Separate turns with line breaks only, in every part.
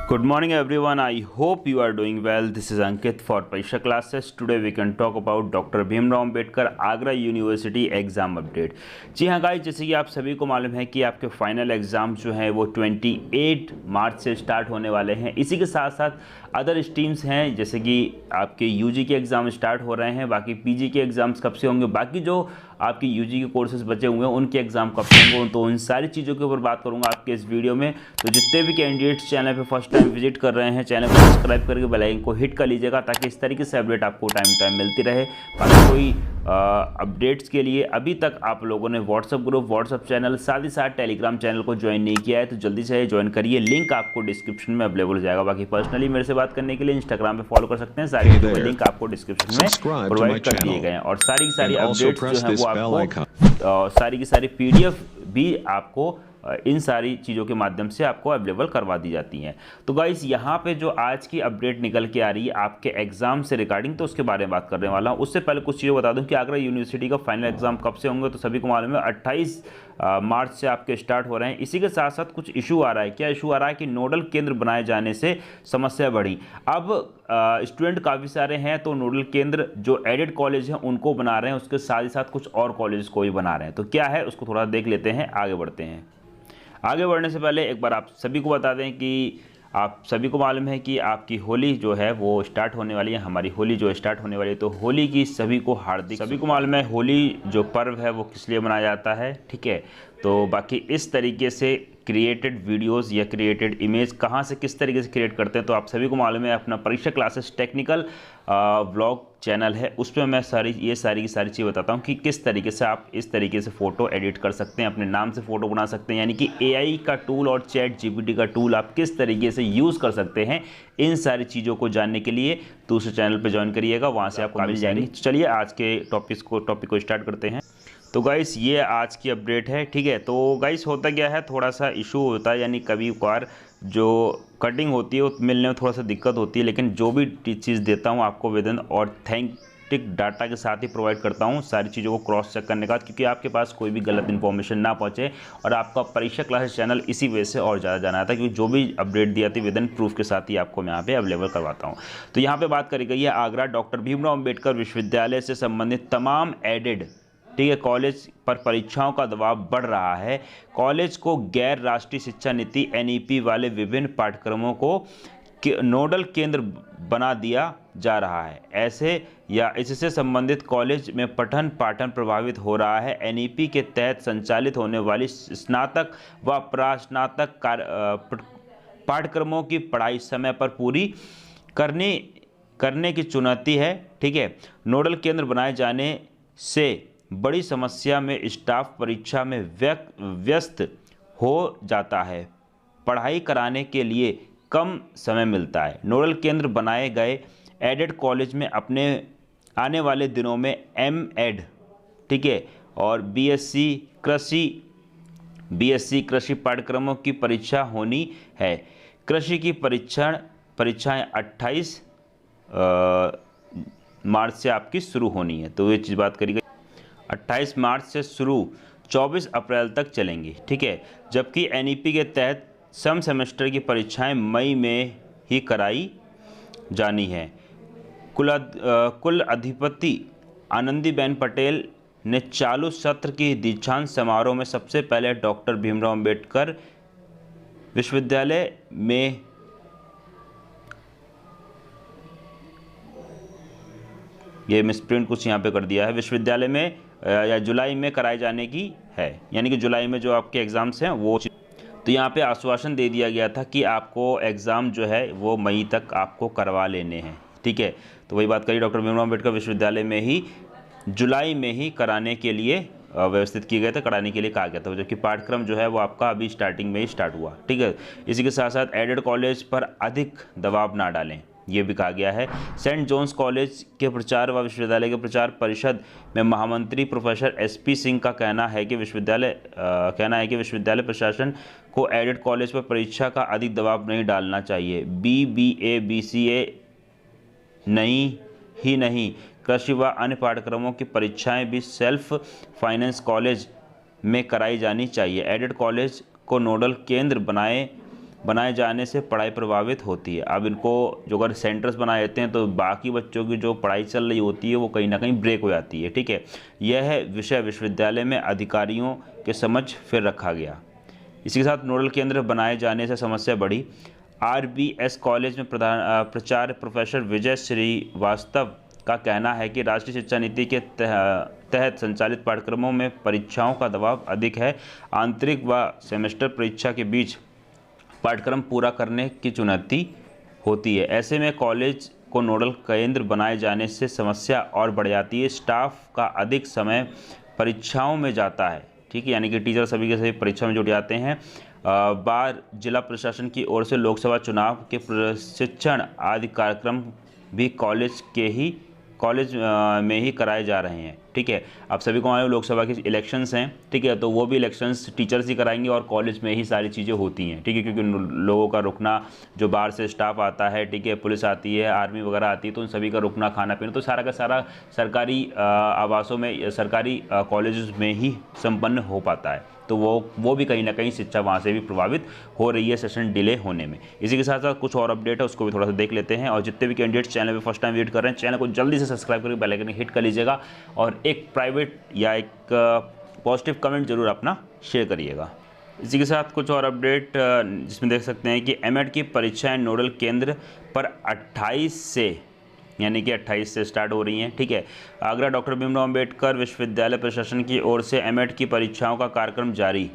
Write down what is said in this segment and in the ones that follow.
Good morning everyone. I hope you are doing well. This is Ankit for Parisha classes. Today we can talk about Dr. Bhimrao Ambedkar Agra university exam update. जी हाँ guys, जैसे कि आप सभी को मालूम है कि आपके फाइनल एग्ज़ाम जो हैं वो 28 मार्च से स्टार्ट होने वाले हैं। इसी के साथ साथ अदर स्ट्रीम्स हैं, जैसे कि आपके यूजी के एग्ज़ाम स्टार्ट हो रहे हैं, बाकी पीजी के एग्ज़ाम्स कब से होंगे, बाकी जो आपकी यूजी के कोर्सेज बचे हुए हैं उनके एग्ज़ाम कब से होंगे, तो उन सारी चीज़ों के ऊपर बात करूंगा आपके इस वीडियो में। तो जितने भी कैंडिडेट्स चैनल पे फर्स्ट टाइम विजिट कर रहे हैं, चैनल को सब्सक्राइब करके बेल आइकन को हिट कर लीजिएगा ताकि इस तरीके से अपडेट आपको टाइम मिलती रहे। बाकी कोई अपडेट्स के लिए अभी तक आप लोगों ने व्हाट्सअप ग्रुप, व्हाट्सअप चैनल, साथ ही साथ टेलीग्राम चैनल को ज्वाइन नहीं किया है तो जल्दी से ज्वाइन करिए। लिंक आपको डिस्क्रिप्शन में अवेलेबल हो जाएगा। बाकी पर्सनली मेरे से बात करने के लिए इंस्टाग्राम पे फॉलो कर सकते हैं, सारी लिंक आपको डिस्क्रिप्शन में प्रोवाइड कर दिए गए हैं। और सारी की सारी अपडेट्स जो हैं वो आपको सारी की सारी PDF भी आपको इन सारी चीज़ों के माध्यम से आपको अवेलेबल करवा दी जाती हैं। तो गाइस, यहाँ पे जो आज की अपडेट निकल के आ रही है आपके एग्जाम से रिगार्डिंग, तो उसके बारे में बात करने वाला हूँ। उससे पहले कुछ चीज़ें बता दूँ कि आगरा यूनिवर्सिटी का फाइनल एग्जाम कब से होंगे, तो सभी को मालूम है 28 मार्च से आपके स्टार्ट हो रहे हैं। इसी के साथ साथ कुछ इशू आ रहा है। क्या इशू आ रहा है कि नोडल केंद्र बनाए जाने से समस्या बढ़ी। अब स्टूडेंट काफ़ी सारे हैं तो नोडल केंद्र जो एडेड कॉलेज हैं उनको बना रहे हैं, उसके साथ ही साथ कुछ और कॉलेज को भी बना रहे हैं। तो क्या है उसको थोड़ा देख लेते हैं, आगे बढ़ते हैं। आगे बढ़ने से पहले एक बार आप सभी को बता दें कि आप सभी को मालूम है कि आपकी होली जो है वो स्टार्ट होने वाली है, हमारी होली जो स्टार्ट होने वाली है। तो होली की सभी को हार्दिक, सभी को मालूम है होली जो पर्व है वो किस लिए मनाया जाता है, ठीक है। तो बाकी इस तरीके से क्रिएटेड वीडियोस या क्रिएटेड इमेज कहाँ से किस तरीके से क्रिएट करते हैं तो आप सभी को मालूम है। अपना परीक्षा क्लासेस टेक्निकल व्लॉग चैनल है, उसमें मैं सारी की सारी चीज़ बताता हूँ कि किस तरीके से आप इस तरीके से फ़ोटो एडिट कर सकते हैं, अपने नाम से फ़ोटो बना सकते हैं। यानी कि AI का टूल और ChatGPT का टूल आप किस तरीके से यूज़ कर सकते हैं, इन सारी चीज़ों को जानने के लिए दूसरे चैनल पर ज्वाइन करिएगा, वहाँ से आपको मिल जाएंगी। चलिए आज के टॉपिक को स्टार्ट करते हैं। तो गाइस, ये आज की अपडेट है, ठीक है। तो गाइस, होता क्या है, थोड़ा सा इशू होता है, यानी कभी कभार जो कटिंग होती है वो मिलने में थोड़ा सा दिक्कत होती है, लेकिन जो भी चीज़ देता हूँ आपको विदिन ऑथेंटिक डाटा के साथ ही प्रोवाइड करता हूँ, सारी चीज़ों को क्रॉस चेक करने का, क्योंकि आपके पास कोई भी गलत इन्फॉर्मेशन ना पहुँचे। और आपका परीक्षा क्लासेस चैनल इसी वजह से और ज़्यादा जाना था, क्योंकि जो भी अपडेट दिया थी विदिन प्रूफ के साथ ही आपको मैं यहाँ पे अवेलेबल करवाता हूँ। तो यहाँ पे बात करी गई है आगरा डॉक्टर भीमराव अंबेडकर विश्वविद्यालय से संबंधित तमाम एडेड, ठीक है, कॉलेज पर परीक्षाओं का दबाव बढ़ रहा है। कॉलेज को गैर राष्ट्रीय शिक्षा नीति NEP वाले विभिन्न पाठ्यक्रमों को नोडल केंद्र बना दिया जा रहा है। ऐसे या इससे संबंधित कॉलेज में पठन पाठन प्रभावित हो रहा है। NEP के तहत संचालित होने वाली स्नातक व प्रास्नातक पाठ्यक्रमों की पढ़ाई समय पर पूरी करने की चुनौती है, ठीक है। नोडल केंद्र बनाए जाने से बड़ी समस्या में स्टाफ परीक्षा में व्यस्त हो जाता है, पढ़ाई कराने के लिए कम समय मिलता है। नोडल केंद्र बनाए गए एडेड कॉलेज में अपने आने वाले दिनों में MEd, ठीक है, और BSc कृषि पाठ्यक्रमों की परीक्षा होनी है। कृषि की परीक्षाएं 28 मार्च से आपकी शुरू होनी है। तो ये चीज़ बात करी गई, 28 मार्च से शुरू 24 अप्रैल तक चलेंगी, ठीक है। जबकि NEP के तहत सम सेमेस्टर की परीक्षाएं मई में ही कराई जानी है। कुल अधिपति आनंदीबेन पटेल ने चालू सत्र की दीक्षांत समारोह में सबसे पहले डॉक्टर भीमराव अंबेडकर विश्वविद्यालय में ये मिसप्रिंट कुछ यहाँ पे कर दिया है, विश्वविद्यालय में या जुलाई में कराए जाने की है, यानी कि जुलाई में जो आपके एग्ज़ाम्स हैं वो। तो यहाँ पे आश्वासन दे दिया गया था कि आपको एग्ज़ाम जो है वो मई तक आपको करवा लेने हैं, ठीक है। तो वही बात करिए, डॉक्टर भीमराव अंबेडकर विश्वविद्यालय में ही जुलाई में ही कराने के लिए व्यवस्थित किए गए थे, कराने के लिए कहा गया था, जबकि पाठ्यक्रम जो है वो आपका अभी स्टार्टिंग में ही स्टार्ट हुआ, ठीक है। इसी के साथ साथ एडेड कॉलेज पर अधिक दबाव ना डालें, ये भी कहा गया है। सेंट जॉन्स कॉलेज के प्रचार व विश्वविद्यालय के प्रचार परिषद में महामंत्री प्रोफेसर SP सिंह का कहना है कि विश्वविद्यालय प्रशासन को एडेड कॉलेज पर परीक्षा का अधिक दबाव नहीं डालना चाहिए। BBA BCA नहीं, कृषि व अन्य पाठ्यक्रमों की परीक्षाएं भी सेल्फ फाइनेंस कॉलेज में कराई जानी चाहिए। एडेड कॉलेज को नोडल केंद्र बनाए जाने से पढ़ाई प्रभावित होती है। अब इनको जो अगर सेंटर्स बनाए जाते हैं तो बाकी बच्चों की जो पढ़ाई चल रही होती है वो कहीं ना कहीं ब्रेक हो जाती है। ठीक है, यह विषय विश्वविद्यालय में अधिकारियों के समझ फिर रखा गया। इसी के साथ नोडल केंद्र बनाए जाने से समस्या बढ़ी। RBS कॉलेज में प्राचार्य प्रोफेसर विजय श्रीवास्तव का कहना है कि राष्ट्रीय शिक्षा नीति के तहत संचालित पाठ्यक्रमों में परीक्षाओं का दबाव अधिक है। आंतरिक व सेमेस्टर परीक्षा के बीच पाठ्यक्रम पूरा करने की चुनौती होती है। ऐसे में कॉलेज को नोडल केंद्र बनाए जाने से समस्या और बढ़ जाती है। स्टाफ का अधिक समय परीक्षाओं में जाता है। ठीक है, यानी कि टीचर सभी के सभी परीक्षा में जुट जाते हैं। बार जिला प्रशासन की ओर से लोकसभा चुनाव के प्रशिक्षण आदि कार्यक्रम भी कॉलेज में ही कराए जा रहे हैं। ठीक है, आप सभी को मालूम लोकसभा के इलेक्शंस हैं। ठीक है, तो वो भी इलेक्शंस टीचर्स ही कराएंगे और कॉलेज में ही सारी चीज़ें होती हैं। ठीक है, क्योंकि लोगों का रुकना, जो बाहर से स्टाफ आता है, ठीक है, पुलिस आती है, आर्मी वगैरह आती है, तो उन सभी का रुकना, खाना पीना, तो सारा का सारा सरकारी आवासों में, सरकारी कॉलेज में ही संपन्न हो पाता है। तो वो भी कहीं ना कहीं शिक्षा वहाँ से भी प्रभावित हो रही है सेशन डिले होने में। इसी के साथ साथ कुछ और अपडेट है, उसको भी थोड़ा सा देख लेते हैं। और जितने भी कैंडिडेट्स चैनल पे फर्स्ट टाइम विजिट कर रहे हैं, चैनल को जल्दी से सब्सक्राइब करके बेल आइकन हिट कर लीजिएगा और एक प्राइवेट या एक पॉजिटिव कमेंट जरूर अपना शेयर करिएगा। इसी के साथ कुछ और अपडेट जिसमें देख सकते हैं कि एमएड की परीक्षाएं नोडल केंद्र पर 28 से, यानी कि 28 से स्टार्ट हो रही हैं। ठीक है, आगरा डॉक्टर भीमराव अम्बेडकर विश्वविद्यालय प्रशासन की ओर से एमएड की परीक्षाओं का कार्यक्रम जारी,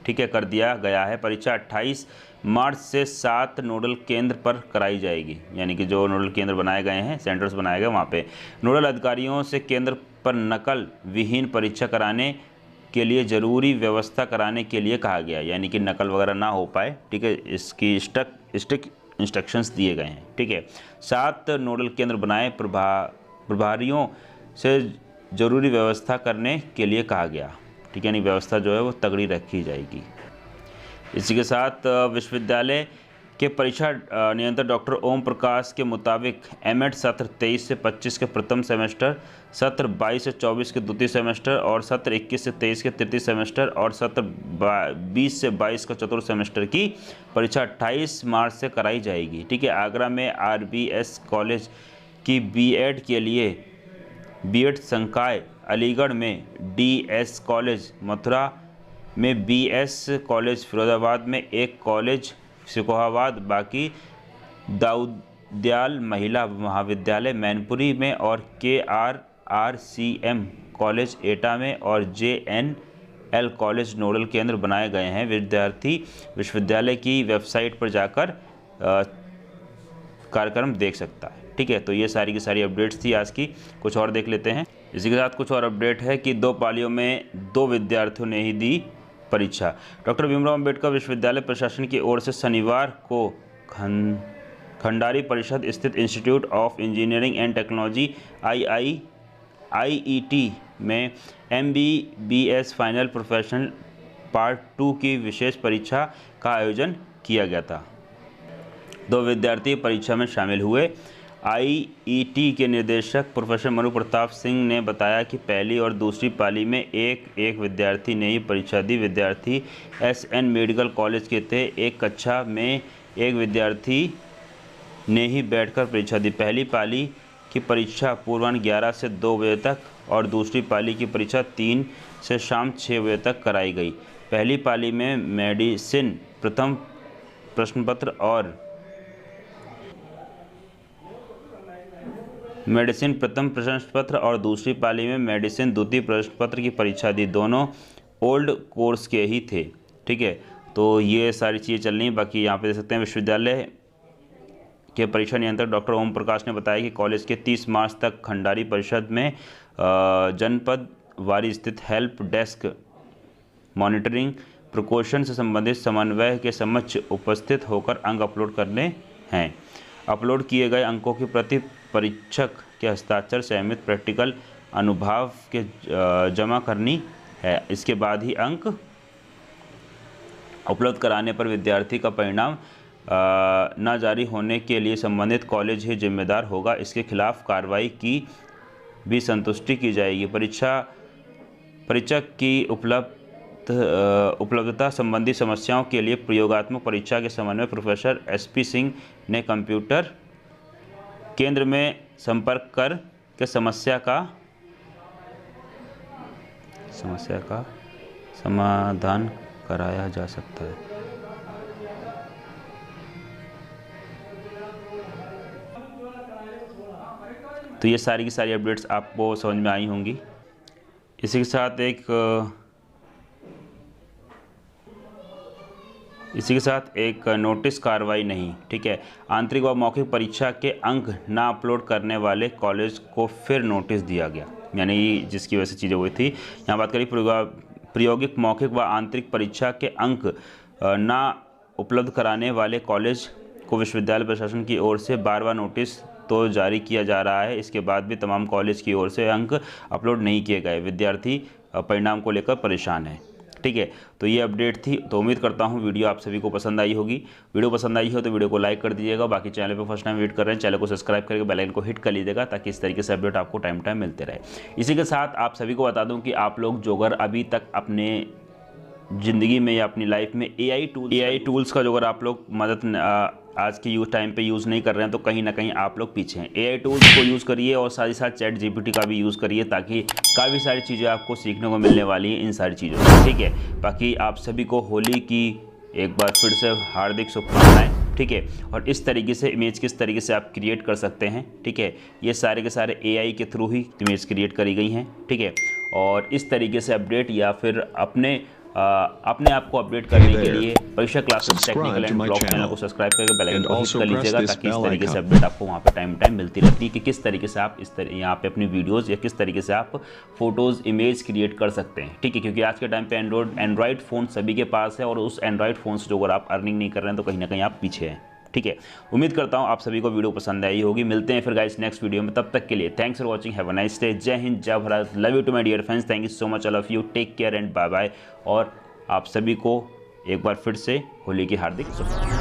ठीक है, कर दिया गया है। परीक्षा 28 मार्च से 7 नोडल केंद्र पर कराई जाएगी, यानी कि जो नोडल केंद्र बनाए गए हैं, सेंटर्स बनाए गए, वहाँ पे नोडल अधिकारियों से केंद्र पर नकल विहीन परीक्षा कराने के लिए ज़रूरी व्यवस्था कराने के लिए कहा गया, यानी कि नकल वगैरह ना हो पाए। ठीक है, इसकी स्ट्रिक्ट इंस्ट्रक्शंस दिए गए हैं। ठीक है, 7 नोडल केंद्र बनाए, प्रभारियों से ज़रूरी व्यवस्था करने के लिए कहा गया। ठीक है, यानी व्यवस्था जो है वो तगड़ी रखी जाएगी। इसी के साथ विश्वविद्यालय के परीक्षा नियंत्रक डॉक्टर ओम प्रकाश के मुताबिक एमएड सत्र 23 से 25 के प्रथम सेमेस्टर, सत्र 22 से 24 के द्वितीय सेमेस्टर और सत्र 21 से 23 के तृतीय सेमेस्टर और सत्र 20 से 22 का चतुर्थ सेमेस्टर की परीक्षा 28 मार्च से कराई जाएगी। ठीक है, आगरा में RBS कॉलेज की बीएड के लिए बीएड संकाय, अलीगढ़ में DS कॉलेज, मथुरा में BS कॉलेज, फिरोजाबाद में एक कॉलेज सिकोहाबाद, बाकी दाऊदयाल महिला महाविद्यालय मैनपुरी में और KRRCM कॉलेज एटा में और JNL कॉलेज नोडल केंद्र बनाए गए हैं। विद्यार्थी विश्वविद्यालय की वेबसाइट पर जाकर कार्यक्रम देख सकता है। ठीक है, तो ये सारी की सारी अपडेट्स थी आज की। कुछ और देख लेते हैं। इसी के साथ कुछ और अपडेट है कि 2 पालियों में 2 विद्यार्थियों ने ही दी परीक्षा। डॉक्टर भीमराव अम्बेडकर विश्वविद्यालय प्रशासन की ओर से शनिवार को खंडारी परिषद स्थित institute of engineering and technology IIT में MBBS फाइनल प्रोफेशनल पार्ट 2 की विशेष परीक्षा का आयोजन किया गया था। 2 विद्यार्थी परीक्षा में शामिल हुए। IIT के निदेशक प्रोफेसर मनु प्रताप सिंह ने बताया कि पहली और दूसरी पाली में एक विद्यार्थी ने ही परीक्षा दी। विद्यार्थी SN मेडिकल कॉलेज के थे। एक कक्षा में एक विद्यार्थी ने ही बैठकर परीक्षा दी। पहली पाली की परीक्षा पूर्वाह्न 11 से 2 बजे तक और दूसरी पाली की परीक्षा 3 से शाम 6 बजे तक कराई गई। पहली पाली में मेडिसिन प्रथम प्रश्न पत्र और दूसरी पाली में मेडिसिन द्वितीय प्रश्न पत्र की परीक्षा दी। दोनों ओल्ड कोर्स के ही थे। ठीक है, तो ये सारी चीज़ें चल रही हैं। बाकी यहाँ पे देख सकते हैं विश्वविद्यालय के परीक्षा नियंत्रक डॉक्टर ओम प्रकाश ने बताया कि कॉलेज के 30 मार्च तक खंडारी परिषद में जनपद वारी स्थित हेल्प डेस्क मॉनिटरिंग प्रिकॉशन से संबंधित समन्वय के समक्ष उपस्थित होकर अंक अपलोड करने हैं। अपलोड किए गए अंकों की प्रति परीक्षक के हस्ताक्षर सहित प्रैक्टिकल अनुभाव के जमा करनी है। इसके बाद ही अंक उपलब्ध कराने पर विद्यार्थी का परिणाम न जारी होने के लिए संबंधित कॉलेज ही जिम्मेदार होगा। इसके खिलाफ कार्रवाई की भी संतुष्टि की जाएगी। परीक्षक की उपलब्धता संबंधी समस्याओं के लिए प्रयोगात्मक परीक्षा के समन्वय प्रोफेसर SP सिंह ने कंप्यूटर केंद्र में संपर्क कर के समस्या का समाधान कराया जा सकता है। तो ये सारी की सारी अपडेट्स आपको समझ में आई होंगी। इसी के साथ एक नोटिस कार्रवाई नहीं, ठीक है। आंतरिक व मौखिक परीक्षा के अंक ना अपलोड करने वाले कॉलेज को फिर नोटिस दिया गया, यानी जिसकी वजह से चीज़ें हुई थी। यहाँ बात करें प्रायोगिक मौखिक व आंतरिक परीक्षा के अंक ना उपलब्ध कराने वाले कॉलेज को विश्वविद्यालय प्रशासन की ओर से बार-बार नोटिस तो जारी किया जा रहा है। इसके बाद भी तमाम कॉलेज की ओर से अंक अपलोड नहीं किए गए। विद्यार्थी परिणाम को लेकर परेशान है, ठीक है। तो ये अपडेट थी। तो उम्मीद करता हूँ वीडियो आप सभी को पसंद आई होगी। वीडियो पसंद आई हो तो वीडियो को लाइक कर दीजिएगा। बाकी चैनल पे फर्स्ट टाइम विजिट कर रहे हैं, चैनल को सब्सक्राइब करके बेल आइकन को हिट कर लीजिएगा, ताकि इस तरीके से अपडेट आपको टाइम मिलते रहे। इसी के साथ आप सभी को बता दूँ कि आप लोग जो अगर अभी तक अपने ज़िंदगी में या अपनी लाइफ में AI टूल्स का जो अगर आप लोग मदद आज के टाइम पे यूज़ नहीं कर रहे हैं, तो कहीं ना कहीं आप लोग पीछे हैं। AI टूल्स को यूज़ करिए और साथ ही साथ ChatGPT का भी यूज़ करिए, ताकि काफ़ी सारी चीज़ें आपको सीखने को मिलने वाली हैं इन सारी चीज़ों से, ठीक है। बाकी आप सभी को होली की एक बार फिर से हार्दिक शुभकामनाएं, ठीक है। और इस तरीके से इमेज किस तरीके से आप क्रिएट कर सकते हैं, ठीक है, ये सारे के सारे AI के थ्रू ही इमेज क्रिएट करी गई हैं, ठीक है। और इस तरीके से अपडेट या फिर अपने आप को अपडेट करने के लिए परीक्षा classes technical and blog channel को सब्सक्राइब करके बेल आइकन को हिट कर लीजिएगा, ताकि इस तरीके से अपडेट आपको वहाँ पे टाइम मिलती रहती है कि किस तरीके से आप यहाँ पे अपनी वीडियोस या किस तरीके से आप फोटोज़ इमेज क्रिएट कर सकते हैं, ठीक है। क्योंकि आज के टाइम पे एंड्रॉइड फ़ोन सभी के पास है, और उस एंड्रॉइड फ़ोन से जो अगर आप अर्निंग नहीं कर रहे हैं तो कहीं ना कहीं आप पीछे हैं, ठीक है। उम्मीद करता हूँ आप सभी को वीडियो पसंद आई होगी। मिलते हैं फिर गाइस नेक्स्ट वीडियो में, तब तक के लिए thanks for watching, have a nice day. जय हिंद, जय Bharat, love you to my dear friends, thank you so much all of you, take care and bye bye. और आप सभी को एक बार फिर से होली की हार्दिक शुभकामनाएं।